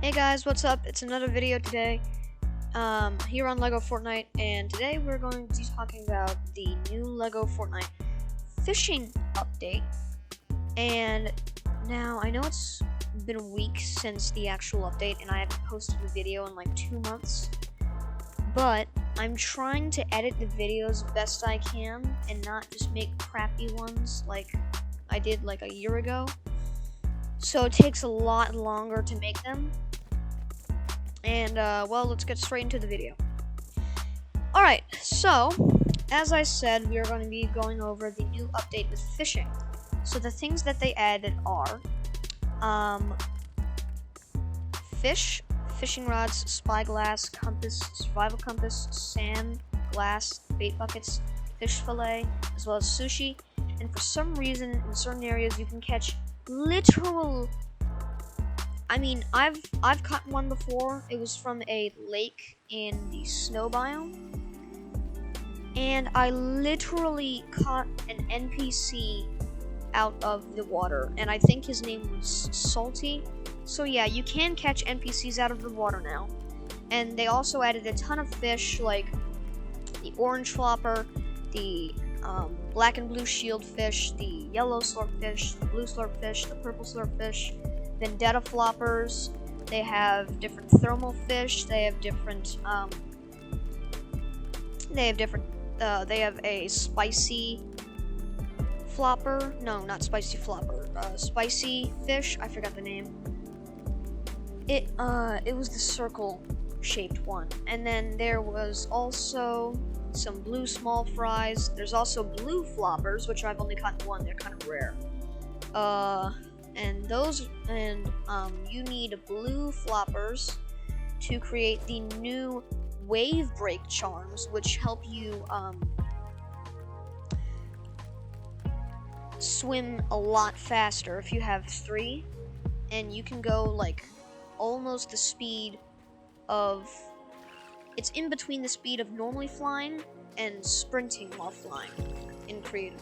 Hey guys, what's up? It's another video today, here on LEGO Fortnite, and today we're going to be talking about the new LEGO Fortnite fishing update. And now, I know it's been a week since the actual update, and I haven't posted a video in like 2 months, but I'm trying to edit the videos best I can, and not just make crappy ones like I did like a year ago. So it takes a lot longer to make them. And, well, let's get straight into the video. Alright, so, as I said, we are going to be going over the new update with fishing. So the things that they added are, fishing rods, spyglass, compass, survival compass, sand, glass, bait buckets, fish fillet, as well as sushi. And for some reason, in certain areas, you can catch literal... I've caught one before. It was from a lake in the snow biome. And I literally caught an NPC out of the water. And I think his name was Salty. So yeah, you can catch NPCs out of the water now. And they also added a ton of fish, like the orange flopper, the black and blue shield fish, the yellow slurp fish, the blue slurp fish, the purple slurp fish, Vendetta floppers. They have different thermal fish. They have different. They have a spicy flopper. No, not spicy flopper. Spicy fish. I forgot the name. It was the circle-shaped one. And then there was also some blue small fries. There's also blue floppers, which I've only caught one. They're kind of rare. You need blue floppers to create the new wave break charms, which help you swim a lot faster if you have 3, and you can go like almost the speed of... It's in between the speed of normally flying and sprinting while flying in creative.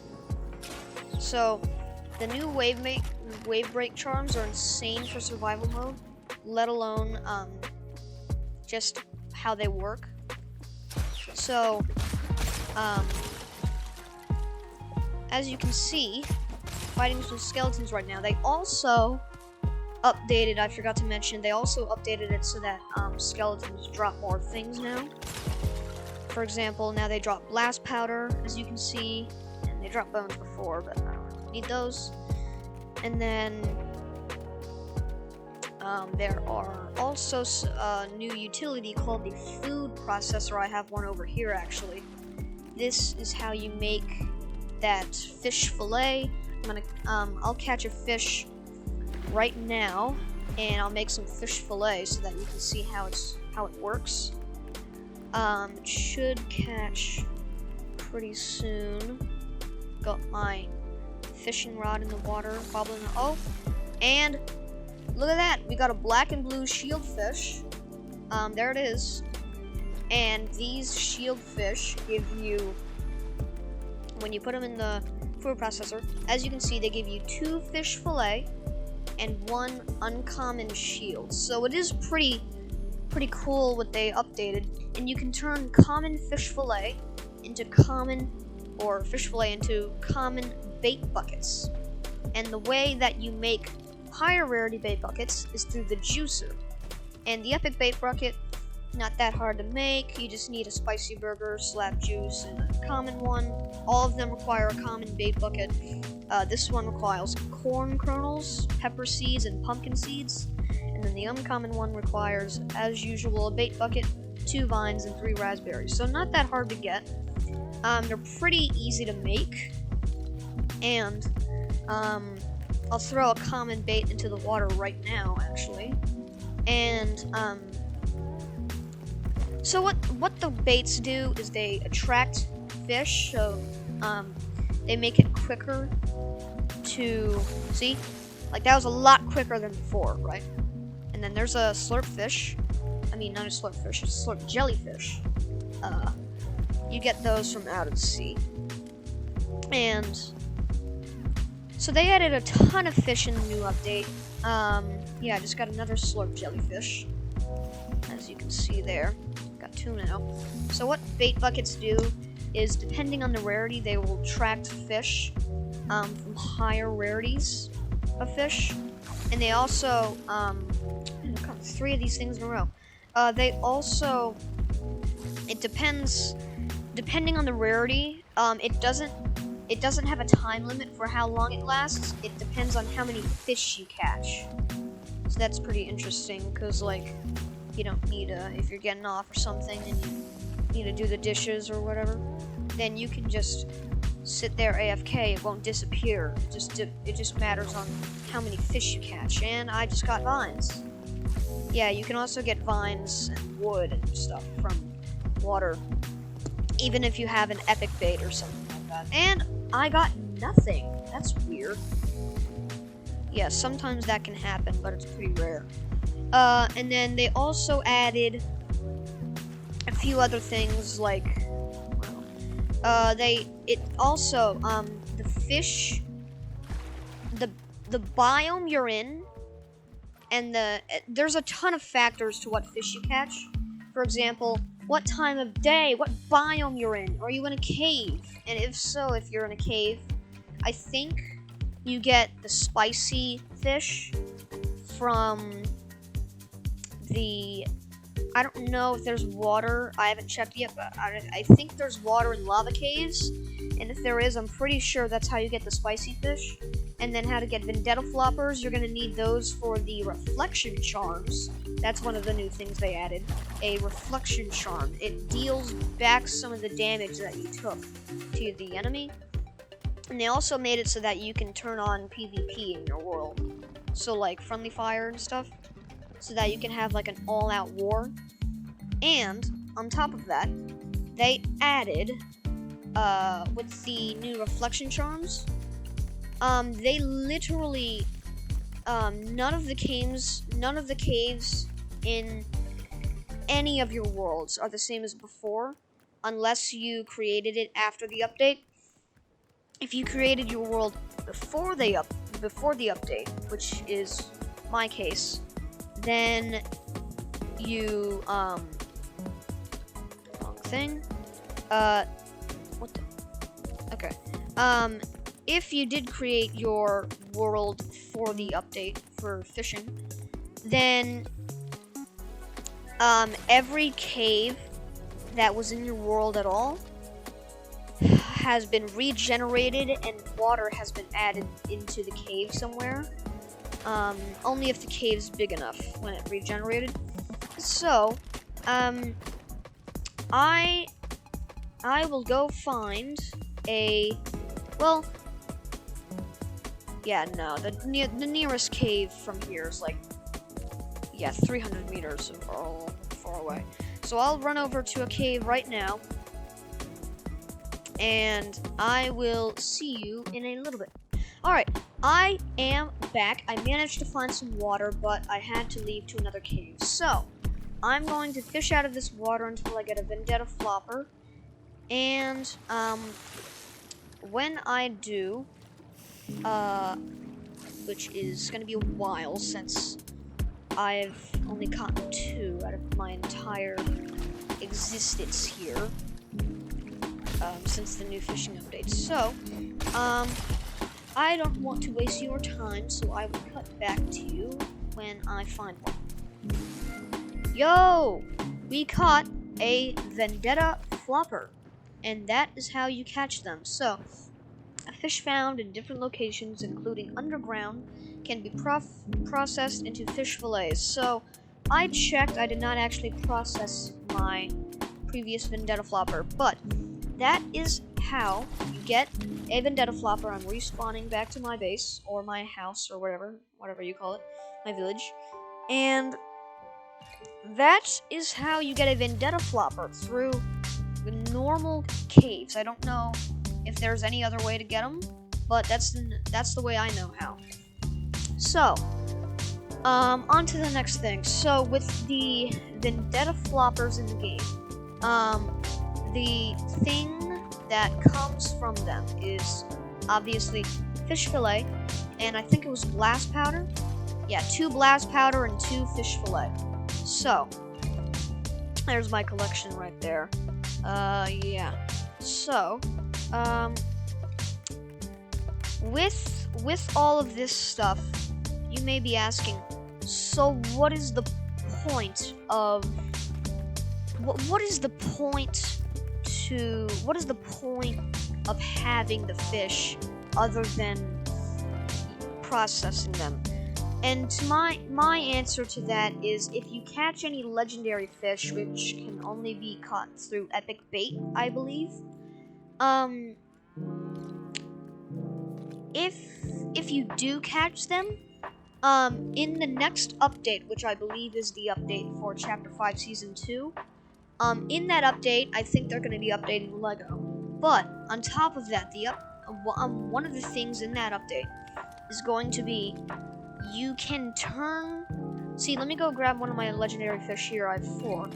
So the new wave break charms are insane for survival mode, let alone just how they work. So, as you can see, fighting some skeletons right now. They also updated, I forgot to mention, they also updated it so that skeletons drop more things now. For example, now they drop blast powder, as you can see, and they dropped bones before, but I don't need those. And then there are also a new utility called the food processor. I have one over here actually. This is how you make that fish fillet. I'll catch a fish right now, and I'll make some fish fillet so that you can see how it works. It should catch pretty soon. Got my fishing rod in the water, bobbling. Oh, and look at that! We got a black and blue shield fish. There it is. And these shield fish give you, when you put them in the food processor, as you can see, they give you 2 fish fillet and 1 uncommon shield. So it is pretty cool what they updated. And you can turn common fish fillet into common bait buckets. And the way that you make higher rarity bait buckets is through the juicer. And the epic bait bucket, not that hard to make. You just need a spicy burger, slap juice, and a common one. All of them require a common bait bucket. This one requires corn kernels, pepper seeds, and pumpkin seeds. And then the uncommon one requires, as usual, a bait bucket, 2 vines, and 3 raspberries. So not that hard to get. They're pretty easy to make. And I'll throw a common bait into the water right now, actually. And so what the baits do is they attract fish, so they make it quicker to see. Like, that was a lot quicker than before, right? And then there's a slurp fish. I mean, not a slurp fish, a slurp jellyfish. You get those from out of the sea. And so they added a ton of fish in the new update. Yeah, I just got another slurp jellyfish. As you can see there. Got 2 now. So what bait buckets do is, depending on the rarity, they will attract fish from higher rarities of fish. And they also, 3 of these things in a row. They also, it depends, depending on the rarity, it doesn't have a time limit for how long it lasts. It depends on how many fish you catch. So that's pretty interesting, because, like, you don't need if you're getting off or something and you need to do the dishes or whatever, then you can just sit there AFK. It won't disappear. It just matters on how many fish you catch. And I just got vines. Yeah, you can also get vines and wood and stuff from water, even if you have an epic bait or something like that. And I got nothing. That's weird. Yeah, sometimes that can happen, but it's pretty rare. And then they also added a few other things, like, the fish, the biome you're in, and there's a ton of factors to what fish you catch. For example, what time of day, what biome you're in. Are you in a cave? And if so, if you're in a cave, I think you get the spicy fish from I don't know if there's water. I haven't checked yet, but I think there's water in lava caves. And if there is, I'm pretty sure that's how you get the spicy fish. And then how to get vendetta floppers. You're going to need those for the reflection charms. That's one of the new things they added. A reflection charm. It deals back some of the damage that you took to the enemy. And they also made it so that you can turn on PvP in your world. So, like, friendly fire and stuff. So that you can have, like, an all-out war. And on top of that, they added with the new reflection charms, they literally none of the caves in any of your worlds are the same as before, unless you created it after the update. If you created your world before the update, which is my case, then you wrong thing. What the? Okay. If you did create your world for the update for Fishin, then every cave that was in your world at all has been regenerated, and water has been added into the cave somewhere. Only if the cave's big enough when it regenerated. So, I will go find the nearest cave from here is like, 300 meters far away. So I'll run over to a cave right now, and I will see you in a little bit. Alright, I am back. I managed to find some water, but I had to leave to another cave. So, I'm going to fish out of this water until I get a vendetta flopper. And, when I do, which is going to be a while since I've only caught 2 out of my entire existence here, since the new fishing update. So, I don't want to waste your time, so I will cut back to you when I find one. Yo! We caught a vendetta flopper, and that is how you catch them. So, a fish found in different locations, including underground, can be processed into fish fillets. So, I checked. I did not actually process my previous vendetta flopper, but that is how you get a vendetta flopper. I'm respawning back to my base, or my house, or whatever you call it, my village. And that is how you get a vendetta flopper, through the normal caves. I don't know if there's any other way to get them, but that's the way I know how. So, on to the next thing. So, with the vendetta floppers in the game, the thing that comes from them is obviously fish fillet, and I think it was glass powder. Yeah, 2 blast powder and 2 fish fillet. So, there's my collection right there. Yeah. So, with all of this stuff, you may be asking, so what is the point of what is the point of having the fish other than processing them? And my answer to that is, if you catch any legendary fish, which can only be caught through epic bait, I believe, if you do catch them, in the next update, which I believe is the update for Chapter 5 Season 2, in that update, I think they're going to be updating Lego. But on top of that, one of the things in that update is going to be, you can turn. See, let me go grab one of my legendary fish here. I have 4.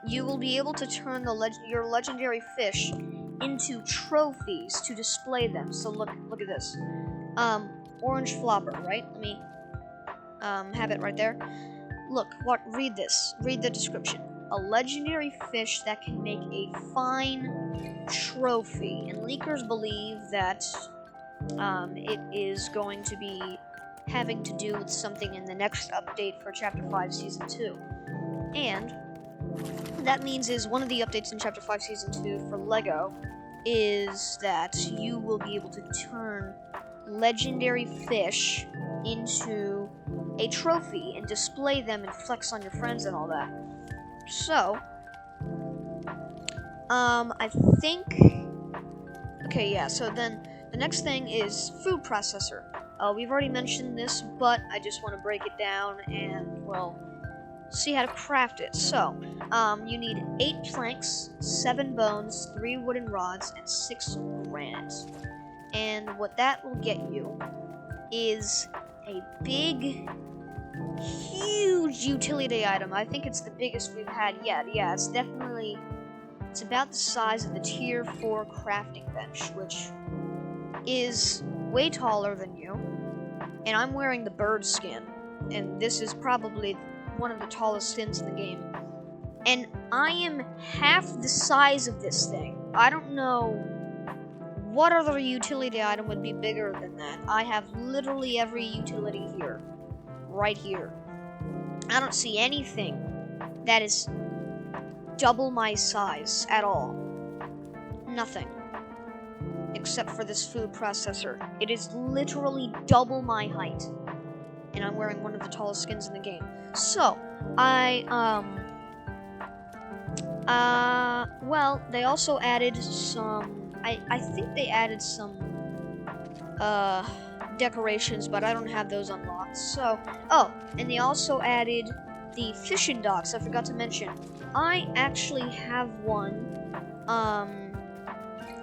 You will be able to turn your legendary fish into trophies to display them. So look at this. Orange flopper, right? Let me have it right there. Look, read this. Read the description. A legendary fish that can make a fine trophy. And leakers believe that it is going to be having to do with something in the next update for Chapter 5 Season 2. And that means is one of the updates in Chapter 5 Season 2 for Lego is that you will be able to turn legendary fish into a trophy and display them and flex on your friends and all that. So, I think... Okay, yeah, so then the next thing is food processor. We've already mentioned this, but I just want to break it down and, well, see how to craft it. So, you need 8 planks, 7 bones, 3 wooden rods, and 6 granite. And what that will get you is a big, huge utility item. I think it's the biggest we've had yet. Yeah, it's about the size of the tier 4 crafting bench, which is way taller than you. And I'm wearing the bird skin, and this is probably one of the tallest skins in the game. And I am half the size of this thing. I don't know what other utility item would be bigger than that. I have literally every utility here. Right here. I don't see anything that is double my size at all. Nothing. Except for this food processor. It is literally double my height. And I'm wearing one of the tallest skins in the game. So, well, they also added some, I think they added some, decorations, but I don't have those unlocked. So, and they also added the fishing docks, I forgot to mention. I actually have one,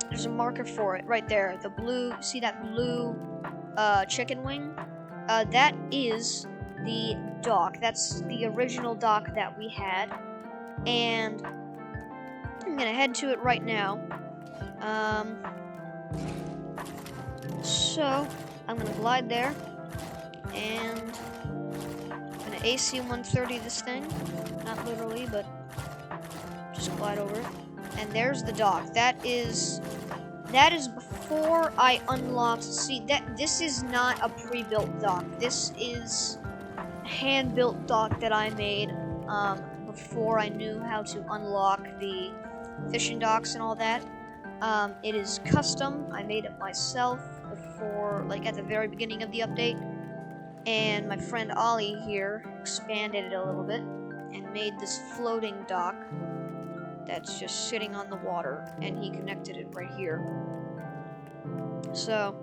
there's a marker for it right there. The blue, see that blue, chicken wing? That is the dock. That's the original dock that we had. And I'm gonna head to it right now. So I'm gonna glide there, and I'm gonna AC 130 this thing. Not literally, but just glide over it. And there's the dock. That is before I unlocked. See, this is not a pre-built dock. This is a hand-built dock that I made before I knew how to unlock the fishing docks and all that. It is custom. I made it myself before, like at the very beginning of the update. And my friend Ollie here expanded it a little bit and made this floating dock that's just sitting on the water, and he connected it right here. So,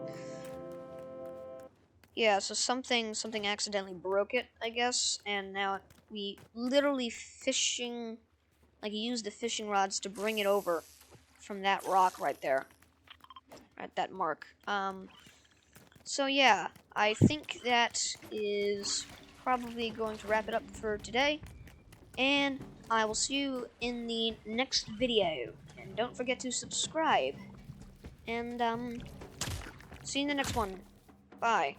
yeah, so something accidentally broke it, I guess, and now we literally used the fishing rods to bring it over from that rock right there, at that mark. So yeah, I think that is probably going to wrap it up for today, and I will see you in the next video, and don't forget to subscribe, and see you in the next one. Bye.